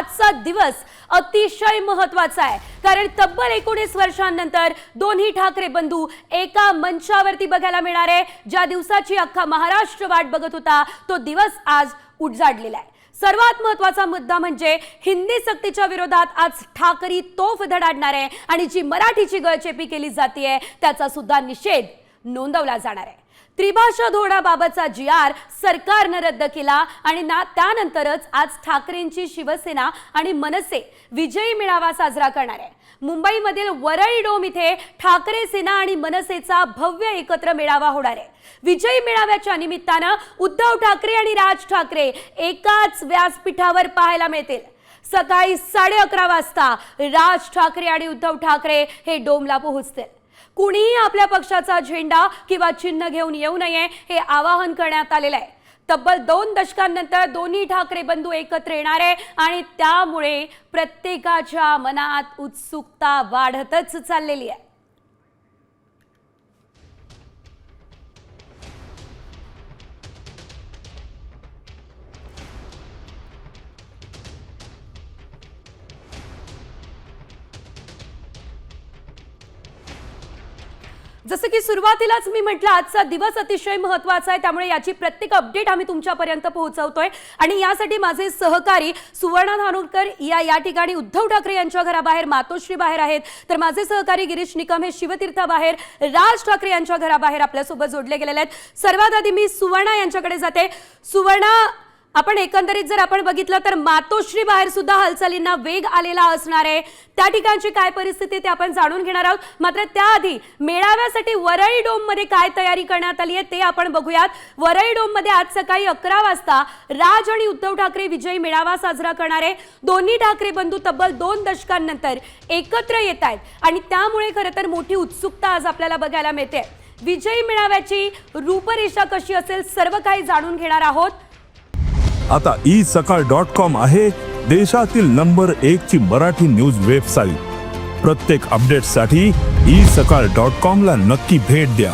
आजचा दिवस अतिशय महत्त्वाचा आहे, कारण तब्बल 19 वर्षांनंतर दोन्ही ठाकरे बंधू एका मंचावरती बघायला मिळणार आहे। ज्या दिवसाची अख्खा महाराष्ट्र वाट बघत होता तो दिवस आज उजाडलेला आहे। सर्वात महत्त्वाचा मुद्दा म्हणजे हिंदी सक्तीच्या विरोधात आज ठाकरी तोफ धडाडणार आहे आणि जी मराठीची गळचेपी केली जाते त्याचा सुद्धा निषेध नोंदवला जाणार आहे। त्रिभाषा धोरणाबाबतचा जी.आर. सरकारने रद्द केला आणि त्यानंतरच आज ठाकरेंची शिवसेना आणि मनसे विजयी मेळावा साजरा करणार आहे। मुंबईमधील वरळी डोम इथे ठाकरे सेना आणि मनसेचा भव्य एकत्र मेळावा होणार आहे। विजयी मेळाव्याच्या निमित्ताने उद्धव ठाकरे आणि राज ठाकरे एकाच व्यासपीठावर पाहायला मिळतील। सकाळी 11:30 वाजता राज ठाकरे आणि उद्धव ठाकरे हे डोमला पोहोचतील। कुणीही आपल्या पक्षाचा झेंडा किंवा चिन्ह घेऊन येऊ नये हे आवाहन करण्यात आलेले आहे। तब्बल 2 दशकांनंतर दोन्ही ठाकरे बंधू एकत्र येणार आहे आणि त्यामुळे प्रत्येकाच्या मनात उत्सुकता वाढतच चाललेली आहे। जसं की सुरुवातीलाच मी म्हटलं, आजचा दिवस अतिशय महत्त्वाचा आहे, त्यामुळे याची प्रत्येक अपडेट आम्ही तुमच्यापर्यंत पोहोचवतोय आणि यासाठी माझे सहकारी सुवर्णा धानोरकर या ठिकाणी उद्धव ठाकरे यांच्या घराबाहेर मातोश्री बाहेर आहेत, तर माझे सहकारी गिरीश निकम हे शिवतीर्थ बाहेर राज ठाकरे यांच्या घराबाहेर आपल्यासोबत जोडले गेलेले आहेत। सर्वात आधी मी सुवर्णा यांच्याकडे जाते। सुवर्णा, आपण एकंदरीत जर आपण बघितलं तर मातोश्री बाहेर सुद्धा हालचालींना वेग आलेला असणार आहे, त्या ठिकाणची काय परिस्थिती ते आपण जाणून घेणार आहोत। मात्र त्याआधी मेळाव्यासाठी वरळी डोम मध्ये काय तयारी करण्यात आली आहे ते आपण बघूयात। वरळी डोम मध्ये आज सकाळी 11 वाजता राज आणि उद्धव ठाकरे विजयी मेळावा साजरा करणार आहे। दोन्ही ठाकरे बंधू तब्बल 2 दशकांनंतर एकत्र येत आहेत आणि त्यामुळे खरं तर मोठी उत्सुकता आज आपल्याला बघायला मिळते। विजयी मेळाव्याची रूपरेषा कशी असेल सर्व काही जाणून घेणार आहोत। आता isakal.com आहे देशातील नंबर 1 ची मराठी न्यूज वेबसाईट। प्रत्येक अपडेटसाठी isakal.com ला नक्की भेट द्या।